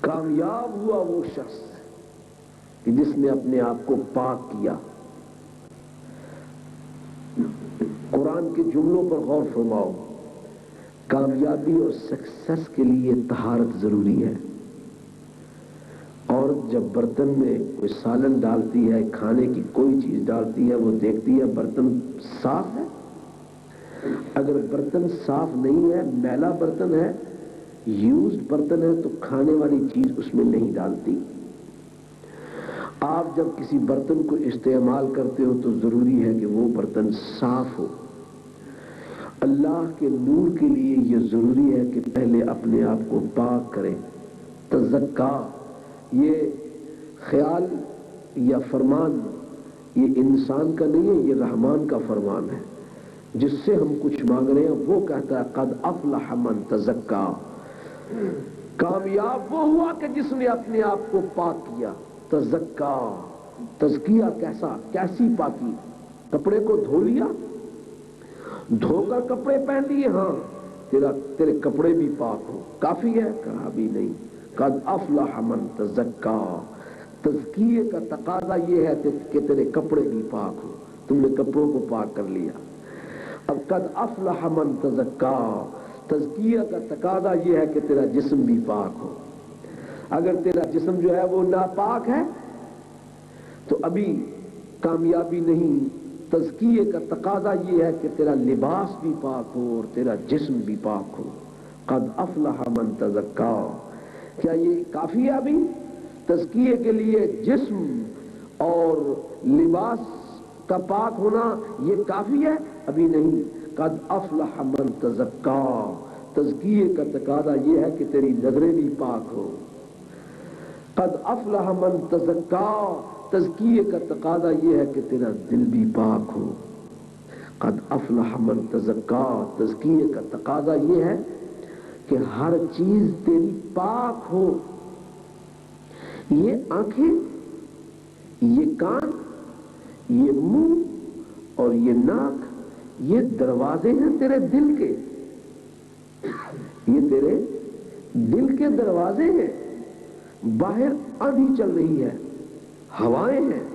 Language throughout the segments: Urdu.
کامیاب ہوا وہ شخص کہ جس نے اپنے آپ کو پاک کیا۔ قرآن کے جملوں پر غور فرماؤ۔ کامیابی اور سکسیس کے لیے طہارت ضروری ہے۔ عورت جب برتن میں کوئی سالن ڈالتی ہے، کھانے کی کوئی چیز ڈالتی ہے، وہ دیکھتی ہے برتن صاف ہے۔ اگر برتن صاف نہیں ہے، میلا برتن ہے، یوزڈ برتن ہے، تو کھانے والی چیز اس میں نہیں ڈالتی۔ آپ جب کسی برتن کو استعمال کرتے ہو تو ضروری ہے کہ وہ برتن صاف ہو۔ اللہ کے نور کے لیے یہ ضروری ہے کہ پہلے اپنے آپ کو پاک کریں۔ تزکا، یہ خیال یا فرمان یہ انسان کا نہیں ہے، یہ رحمان کا فرمان ہے۔ جس سے ہم کچھ مانگ رہے ہیں وہ کہتا ہے قد افلح من تزکا، کامیاب وہ ہوا کہ جس نے اپنے آپ کو پاک کیا۔ تزکا، تزکیہ کیسی پاکی؟ کپڑے کو دھو لیا، دھو کر کپڑے پہن لیے، ہاں تیرے کپڑے بھی پاک ہو، کافی ہے؟ کہا بھی نہیں۔ قد افلح من تزکا، تزکیے کا تقاضا یہ ہے کہ تیرے کپڑے بھی پاک ہو، تم نے کپڑوں کو پاک کر لیا۔ اب قد افلح من تزکا، تزکیہ کا تقاضا یہ ہے کہ تیرا جسم بھی پاک ہو۔ اگر تیرا جسم جو ہے وہ ناپاک ہے تو ابھی کامیابی نہیں۔ تزکیے کا تقاضا یہ ہے کہ تیرا لباس بھی پاک ہو اور تیرا جسم بھی پاک ہو۔ قد افلح من تزکا، کیا یہ کافی ہے ابھی؟ تزکیے کے لیے جسم اور لباس کا پاک ہونا یہ کافی ہے؟ ابھی نہیں۔ قد افلح من تزکا، تزکیے کا تقاضا یہ ہے کہ تیری نظریں بھی پاک ہو۔ قد افلح من تزکا، تزکیے کا تقاضا یہ ہے کہ تیرا دل بھی پاک ہو۔ قد افلح من تزکا، تزکیے کا تقاضا یہ ہے کہ ہر چیز تیری پاک ہو۔ یہ آنکھیں، یہ کان، یہ منہ اور یہ ناک، یہ دروازے ہیں تیرے دل کے، یہ تیرے دل کے دروازے ہیں۔ باہر آندھی چل رہی ہے، ہوائیں ہیں،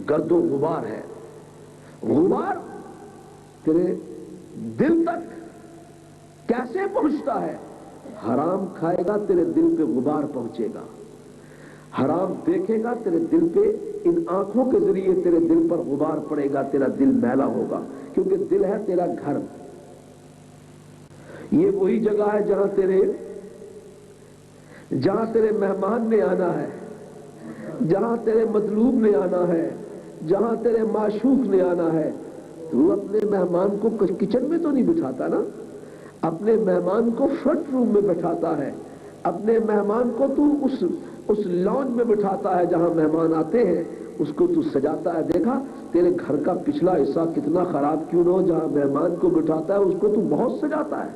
گرد و غبار ہے، غبار تیرے دل تک کیسے پہنچتا ہے؟ حرام کھائے گا تیرے دل پہ غبار پہنچے گا، حرام دیکھے گا تیرے دل پہ، ان آنکھوں کے ذریعے تیرے دل پر غبار پڑے گا، تیرا دل میلا ہوگا، کیونکہ دل ہے تیرا گھر۔ یہ وہی جگہ ہے جہاں تیرے مہمان نے آنا ہے، جہاں تیرے مطلوب نے آنا ہے، جہاں تیرے معشوق نے آنا ہے۔ تو اپنے مہمان کو کچن میں تو نہیں بٹھاتا نا، اپنے مہمان کو فرنٹ روم میں بٹھاتا ہے، اپنے مہمان کو تو اس لانج میں بٹھاتا ہے جہاں مہمان آتے ہیں، اس کو تو سجاتا ہے۔ دیکھا تیرے گھر کا پچھلا حصہ کتنا خراب کیوں نہ ہو، جہاں مہمان کو بٹھاتا ہے اس کو تو بہت سجاتا ہے،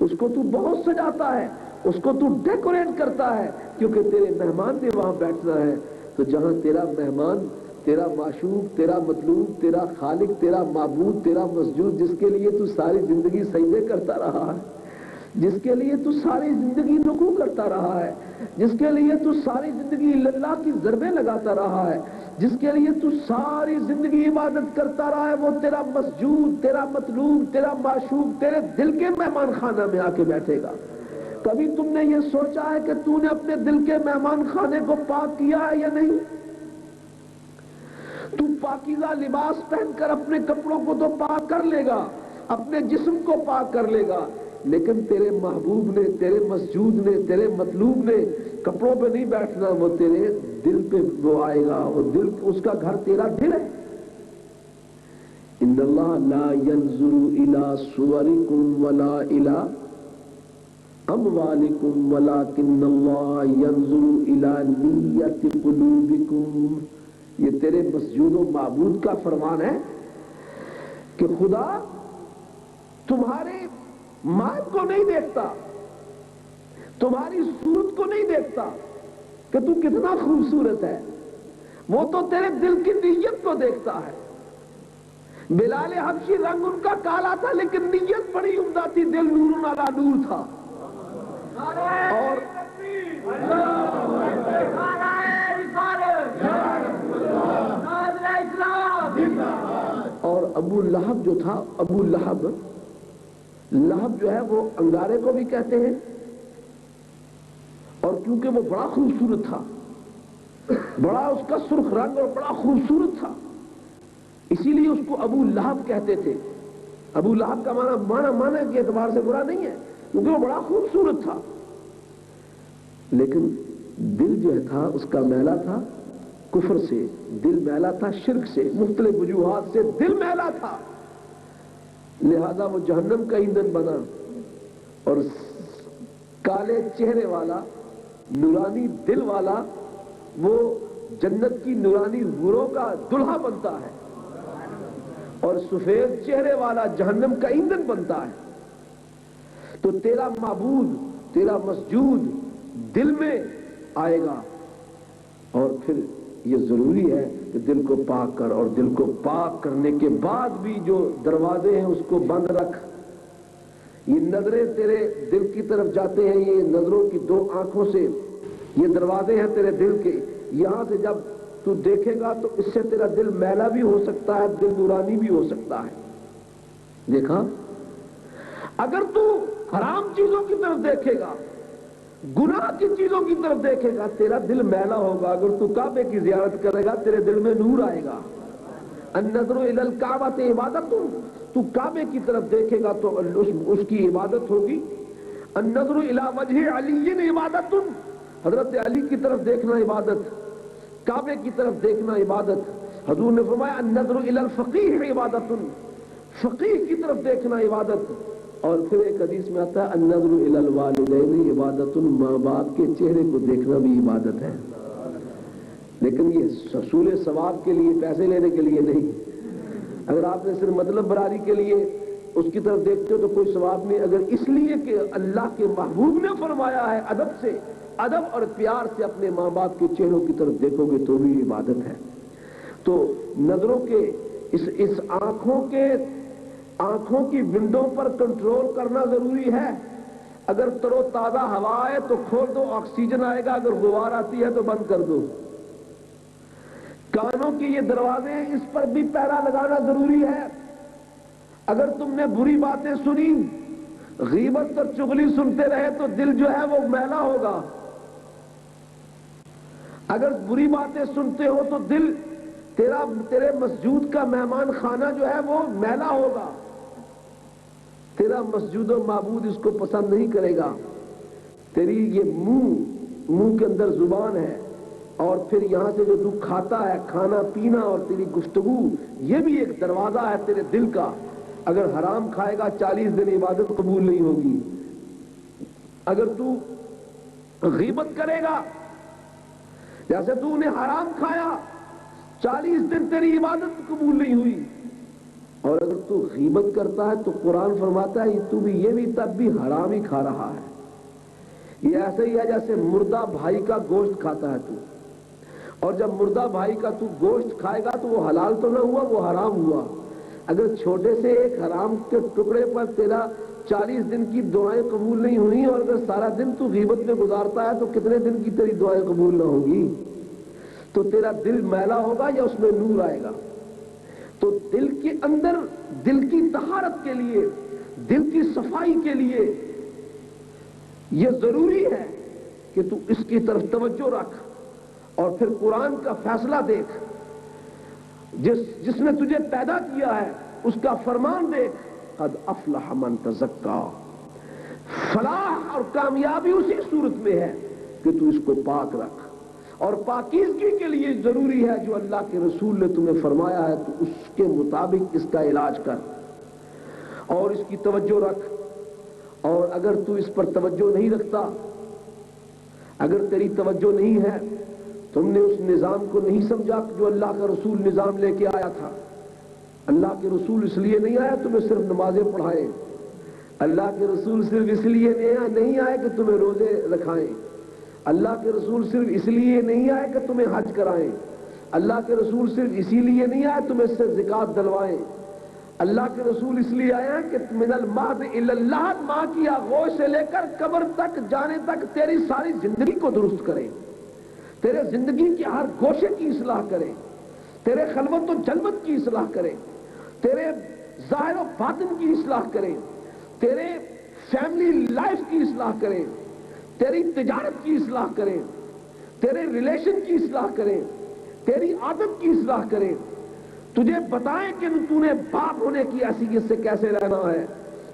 اس کو تو بہت سجاتا ہے، اس کو تو ڈیکوریٹ کرتا ہے، کیونکہ تیرے مہمان نے وہاں بیٹھنا ہے۔ تو جہاں تیرا مہمان، تیرا معشوق، تیرا مطلوب، تیرا خالق، تیرا معبود، تیرا مسجود، جس کے لیے تو ساری زندگی سجدے کرتا رہا ہے، جس کے لیے تو ساری زندگی رکوع کرتا رہا ہے، جس کے لیے تو ساری زندگی اللہ کی ضربیں لگاتا رہا ہے، جس کے لیے تو ساری زندگی عبادت کرتا رہا ہے، وہ تیرا مسجود، تیرا مطلوب، تیرا معشوق تیرے دل کے مہمان خانہ میں آ کے بیٹھے گا۔ کبھی تم نے یہ سوچا ہے کہ تو نے اپنے دل کے مہمان خانے کو پاک کیا ہے یا نہیں؟ تو پاکیزہ لباس پہن کر اپنے کپڑوں کو تو پاک کر لے گا، اپنے جسم کو پاک کر لے گا، لیکن تیرے محبوب نے، تیرے مسجود نے، تیرے مطلوب نے کپڑوں پہ نہیں بیٹھنا، وہ تیرے دل پہ وہ آئے گا، وہ دل، اس کا گھر تیرا دل ہے۔ ان اللہ لا ينظر الى صورکم ولا الى اموالکم ولکن اللہ ينظر الى نیت قلوبکم۔ یہ تیرے مسجود و معبود کا فرمان ہے کہ خدا تمہارے مال کو نہیں دیکھتا، تمہاری صورت کو نہیں دیکھتا کہ تو کتنا خوبصورت ہے، وہ تو تیرے دل کی نیت کو دیکھتا ہے۔ بلال حبشی رنگ ان کا کالا تھا لیکن نیت بڑی عمدہ تھی، دل نور علی نور تھا۔ ابو لہب جو تھا، ابو لہب، لہب جو ہے وہ انگارے کو بھی کہتے ہیں، اور کیونکہ وہ بڑا خوبصورت تھا، بڑا اس کا سرخ رنگ اور بڑا خوبصورت تھا، اسی لیے اس کو ابو لہب کہتے تھے۔ ابو لہب کا معنی کے اعتبار سے برا نہیں ہے، کیونکہ وہ بڑا خوبصورت تھا، لیکن دل جو تھا اس کا میلا تھا کفر سے، دل میلا تھا شرک سے، مختلف وجوہات سے دل میلا تھا، لہذا وہ جہنم کا ایندھن بنا، اور کالے چہرے والا نورانی دل والا وہ جنت کی نورانی حوروں کا دلہا بنتا ہے، اور سفید چہرے والا جہنم کا ایندھن بنتا ہے۔ تو تیرا معبود، تیرا مسجود دل میں آئے گا، اور پھر یہ ضروری ہے کہ دل کو پاک کر، اور دل کو پاک کرنے کے بعد بھی جو دروازے ہیں اس کو بند رکھ۔ یہ نظریں تیرے دل کی طرف جاتے ہیں، یہ نظروں کی دو آنکھوں سے، یہ دروازے ہیں تیرے دل کے، یہاں سے جب تو دیکھے گا تو اس سے تیرا دل میلا بھی ہو سکتا ہے، دل نورانی بھی ہو سکتا ہے۔ دیکھا، اگر تو حرام چیزوں کی طرف دیکھے گا، گناہ کی چیزوں کی طرف دیکھے گا، تیرا دل میلا ہوگا۔ اگر تو کعبے کی زیارت کرے گا، تیرے دل میں نور آئے گا۔ النظر الی الکعبۃ عبادت، تو کعبے کی طرف دیکھے گا تو اس کی عبادت ہوگی۔ النظر الی وجہ علی عبادت، حضرت علی کی طرف دیکھنا عبادت، کعبے کی طرف دیکھنا عبادت۔ حضور نے فرمایا النظر الی الفقیہ عبادت، فقیہ کی طرف دیکھنا عبادت۔ اور پھر ایک حدیث میں آتا ہے النظر الی الوالدین عبادت، ماں باپ کے چہرے کو دیکھنا بھی عبادت ہے، لیکن یہ حصول ثواب کے لیے، پیسے لینے کے لیے نہیں۔ اگر آپ نے صرف مطلب براری کے لیے اس کی طرف دیکھتے ہو تو کوئی ثواب نہیں، اگر اس لیے کہ اللہ کے محبوب نے فرمایا ہے ادب سے، ادب اور پیار سے اپنے ماں باپ کے چہروں کی طرف دیکھو گے تو بھی عبادت ہے۔ تو نظروں کے اس آنکھوں کی ونڈو پر کنٹرول کرنا ضروری ہے۔ اگر ترو تازہ ہوا ہے تو کھول دو، آکسیجن آئے گا، اگر غبار آتی ہے تو بند کر دو۔ کانوں کے یہ دروازے ہیں، اس پر بھی پہرا لگانا ضروری ہے۔ اگر تم نے بری باتیں سنی، غیبت اور چغلی سنتے رہے تو دل جو ہے وہ میلا ہوگا۔ اگر بری باتیں سنتے ہو تو دل تیرے مسجود کا مہمان خانہ جو ہے وہ میلا ہوگا، تیرا مسجود و معبود اس کو پسند نہیں کرے گا۔ تیری یہ منہ کے اندر زبان ہے، اور پھر یہاں سے جو تو کھاتا ہے، کھانا پینا اور تیری گفتگو، یہ بھی ایک دروازہ ہے تیرے دل کا۔ اگر حرام کھائے گا 40 دن عبادت قبول نہیں ہوگی۔ اگر تو غیبت کرے گا، جیسے تو نے حرام کھایا، 40 دن تیری عبادت قبول نہیں ہوئی۔ اور اگر تو غیبت کرتا ہے تو قرآن فرماتا ہے تو بھی یہ بھی تب بھی حرام ہی کھا رہا ہے۔ یہ ایسے ہی ہے جیسے مردہ بھائی کا گوشت کھاتا ہے تو، اور جب مردہ بھائی کا تو گوشت کھائے گا تو وہ حلال تو نہ ہوا، وہ حرام ہوا۔ اگر چھوٹے سے ایک حرام کے ٹکڑے پر تیرا 40 دن کی دعائیں قبول نہیں ہوئی، اور اگر سارا دن تو غیبت میں گزارتا ہے تو کتنے دن کی تیری دعائیں قبول نہ ہوگی؟ تو تیرا دل میلا ہوگا یا اس میں نور آئے گا؟ تو دل کے اندر، دل کی طہارت کے لیے، دل کی صفائی کے لیے یہ ضروری ہے کہ تو اس کی طرف توجہ رکھ، اور پھر قرآن کا فیصلہ دیکھ۔ جس نے تجھے پیدا کیا ہے اس کا فرمان دیکھ، قد افلح من تزکا۔ فلاح اور کامیابی اسی صورت میں ہے کہ تو اس کو پاک رکھ، اور پاکیزگی کے لیے ضروری ہے جو اللہ کے رسول نے تمہیں فرمایا ہے تو اس کے مطابق اس کا علاج کر اور اس کی توجہ رکھ۔ اور اگر تو اس پر توجہ نہیں رکھتا، اگر تیری توجہ نہیں ہے، تم نے اس نظام کو نہیں سمجھا جو اللہ کا رسول نظام لے کے آیا تھا۔ اللہ کے رسول اس لیے نہیں آیا تمہیں صرف نمازیں پڑھائیں، اللہ کے رسول صرف اس لیے نہیں آئے کہ تمہیں روزے رکھائیں، اللہ کے رسول صرف اس لیے نہیں آئے کہ تمہیں حج کرائیں، اللہ کے رسول صرف اسی لیے نہیں آئے تمہیں سے زکات دلوائیں، اللہ کے رسول اس لیے آئے کہ من المہد الی اللحد، ماں کی آغوش سے لے کر قبر تک جانے تک تیری ساری زندگی کو درست کرے، تیرے زندگی کے ہر گوشے کی اصلاح کرے، تیرے خلوت و جلوت کی اصلاح کرے، تیرے ظاہر و باطن کی اصلاح کرے، تیرے فیملی لائف کی اصلاح کرے، تیری تجارت کی اصلاح کرے، تیرے ریلیشن کی اصلاح کرے، تیری عادت کی اصلاح کرے، تجھے بتائیں کہ تو نے باپ ہونے کی حیثیت سے کیسے رہنا ہے،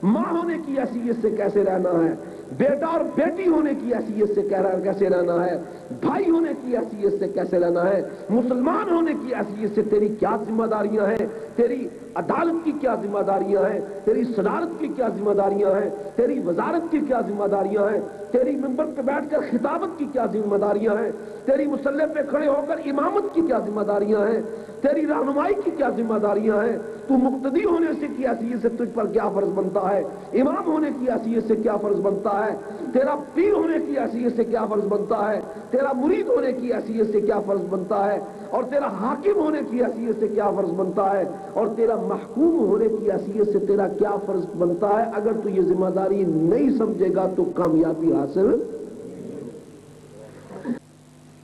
ماں ہونے کی حیثیت سے کیسے رہنا ہے، بیٹا اور بیٹی ہونے کی حیثیت سے کیسے رہنا ہے، بھائی ہونے کی حیثیت سے کیسے رہنا ہے، مسلمان ہونے کی حیثیت سے تیری کیا ذمہ داریاں ہیں، تیری عدالت کی کیا ذمہ داریاں ہیں، تیری صدارت کی کیا ذمہ داریاں ہیں، تیری وزارت کی کیا ذمہ داریاں ہیں، تیری منبر پہ بیٹھ کر خطابت کی کیا ذمہ داریاں ہیں، تیری مصلی پہ کھڑے ہو کر امامت کی کیا ذمہ داریاں ہیں، تیری رہنمائی کی کیا ذمہ داریاں ہیں، تو مقتدی ہونے سے کی حیثیت سے تجھ پر کیا فرض بنتا ہے، امام ہونے کی حیثیت سے کیا فرض بنتا ہے، تیرا پیر ہونے کی حیثیت سے کیا فرض بنتا ہے، تیرا مرید ہونے کی حیثیت سے کیا فرض بنتا ہے، اور تیرا حاکم ہونے کی حیثیت سے کیا فرض بنتا ہے، اور تیرا محکوم ہونے کی حیثیت سے تیرا کیا فرض بنتا ہے۔ اگر تو یہ ذمہ داری نہیں سمجھے گا تو کامیابی حاصل،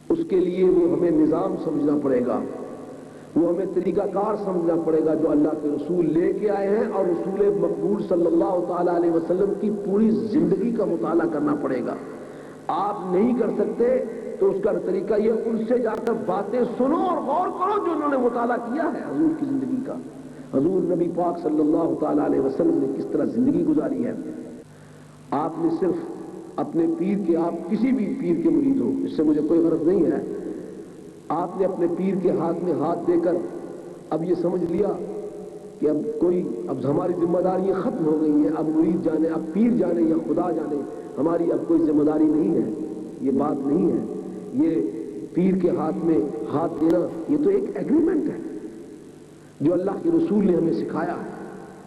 اس کے لیے وہ ہمیں نظام سمجھنا پڑے گا، وہ ہمیں طریقہ کار سمجھنا پڑے گا جو اللہ کے رسول لے کے آئے ہیں، اور رسول مقبول صلی اللہ تعالی علیہ وسلم کی پوری زندگی کا مطالعہ کرنا پڑے گا۔ آپ نہیں کر سکتے تو اس کا طریقہ یہ، ان سے جا کر باتیں سنو اور غور کرو جو انہوں نے مطالعہ کیا ہے حضور کی زندگی کا، حضور نبی پاک صلی اللہ تعالی علیہ وسلم نے کس طرح زندگی گزاری ہے۔ آپ نے صرف اپنے پیر کے، آپ کسی بھی پیر کے مرید ہو، اس سے مجھے کوئی غرض نہیں ہے، آپ نے اپنے پیر کے ہاتھ میں ہاتھ دے کر اب یہ سمجھ لیا کہ اب ہماری ذمہ داریاں ختم ہو گئی ہیں، اب مرید جانے، اب پیر جانے یا خدا جانے، ہماری اب کوئی ذمہ داری نہیں ہے، یہ بات نہیں ہے۔ یہ پیر کے ہاتھ میں ہاتھ دینا یہ تو ایک ایگریمنٹ ہے جو اللہ کے رسول نے ہمیں سکھایا ہے۔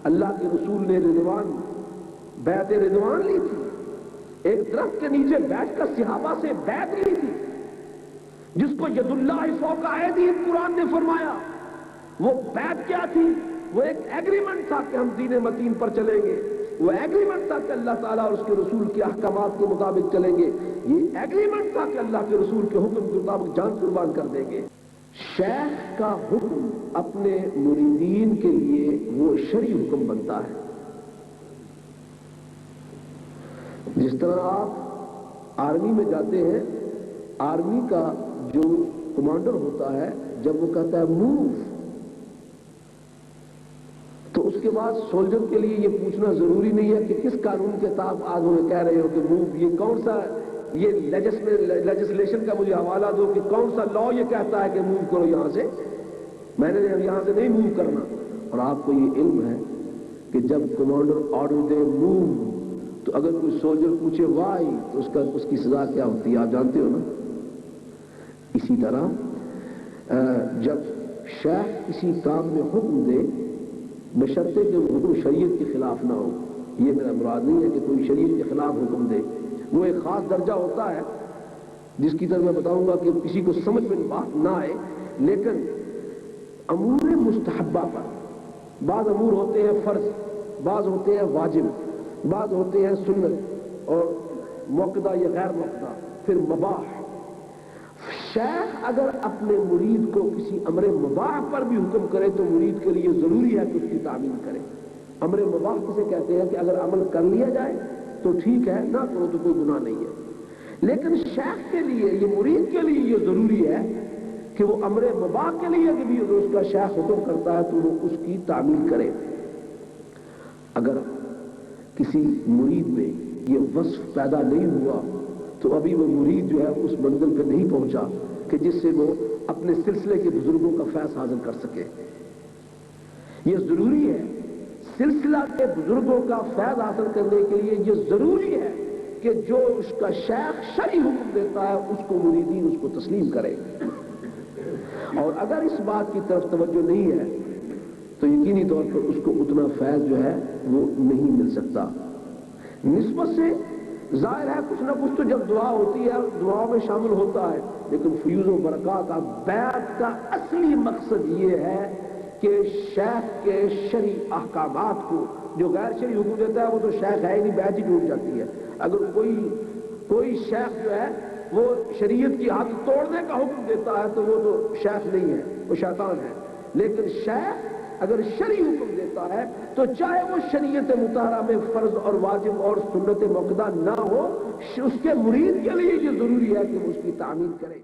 اللہ کے رسول نے بیعت رضوان لی تھی، ایک درخت کے نیچے بیٹھ کر صحابہ سے بیعت لی تھی، جس کو ید اللہ فوق ایدیہم قرآن نے فرمایا۔ وہ بیعت کیا تھی؟ وہ ایک ایگریمنٹ تھا کہ ہم دین متین پر چلیں گے، وہ ایگریمنٹ تھا کہ اللہ تعالیٰ اور اس کے رسول کے احکامات کے مطابق چلیں گے، یہ ایگریمنٹ تھا کہ اللہ کے رسول کے حکم کے مطابق جان قربان کر دیں گے۔ شیخ کا حکم اپنے مریدین کے لیے وہ شرعی حکم بنتا ہے۔ جس طرح آپ آرمی میں جاتے ہیں، آرمی کا جو کمانڈر ہوتا ہے جب وہ کہتا ہے موو، تو اس کے بعد سولجر کے لیے یہ پوچھنا ضروری نہیں ہے کہ کس قانون کے تحت آج ہمیں کہہ رہے ہو کہ موو، یہ کون سا، یہ لیجسلیشن کا مجھے حوالہ دو کہ کون سا لا یہ کہتا ہے کہ موو کرو یہاں سے، میں نے یہاں سے نہیں موو کرنا۔ اور آپ کو یہ علم ہے کہ جب کمانڈر آرڈر دے موو، تو اگر کوئی سولجر پوچھے وائی تو اس کی سزا کیا ہوتی ہے آپ جانتے ہو نا۔ اسی طرح جب شیخ کسی کام میں حکم دے، بشرطے کہ وہ حکم شریعت کے خلاف نہ ہو، یہ میرا مراد نہیں ہے کہ کوئی شریعت کے خلاف حکم دے، وہ ایک خاص درجہ ہوتا ہے جس کی طرف میں بتاؤں گا کہ کسی کو سمجھ میں بات نہ آئے، لیکن امور مستحبہ پر بعض امور ہوتے ہیں فرض، بعض ہوتے ہیں واجب، بعض ہوتے ہیں سنت اور موقدہ یا غیر موقدہ، پھر مباح۔ شیخ اگر اپنے مرید کو کسی امر مباح پر بھی حکم کرے تو مرید کے لیے ضروری ہے کہ اس کی تعمیل کرے۔ امر مباح کسے کہتے ہیں کہ اگر عمل کر لیا جائے تو ٹھیک ہے، نہ کرو تو کوئی گناہ نہیں ہے، لیکن شیخ کے لیے، یہ مرید کے لیے یہ ضروری ہے کہ وہ امر مباح کے لیے بھی اگر اس کا شیخ حکم کرتا ہے تو وہ اس کی تعمیل کرے۔ اگر کسی مرید میں یہ وصف پیدا نہیں ہوا تو ابھی وہ مرید جو ہے اس منزل پہ نہیں پہنچا کہ جس سے وہ اپنے سلسلے کے بزرگوں کا فیض حاصل کر سکے۔ یہ ضروری ہے، سلسلہ کے بزرگوں کا فیض حاصل کرنے کے لیے یہ ضروری ہے کہ جو اس کا شیخ شرعی حکم دیتا ہے اس کو مریدین اس کو تسلیم کرے۔ اور اگر اس بات کی طرف توجہ نہیں ہے تو یقینی طور پر اس کو اتنا فیض جو ہے وہ نہیں مل سکتا۔ نسبت سے ظاہر ہے کچھ نہ کچھ تو جب دعا ہوتی ہے دعا میں شامل ہوتا ہے، لیکن فیوز و برکات کا بیعت کا اصلی مقصد یہ ہے کہ شیخ کے شرعی احکامات کو، جو غیر شرعی حکم دیتا ہے وہ تو شیخ ہے ہی نہیں، بیعت ہی ٹوٹ جاتی ہے۔ اگر کوئی شیخ جو ہے وہ شریعت کی حد توڑنے کا حکم دیتا ہے تو وہ تو شیخ نہیں ہے، وہ شیطان ہے۔ لیکن شیخ اگر شرعی حکم دیتا ہے تو چاہے وہ شریعت مطہرہ میں فرض اور واجب اور سنت موقدہ نہ ہو، اس کے مرید کے لیے یہ ضروری ہے کہ وہ اس کی تعمیل کرے۔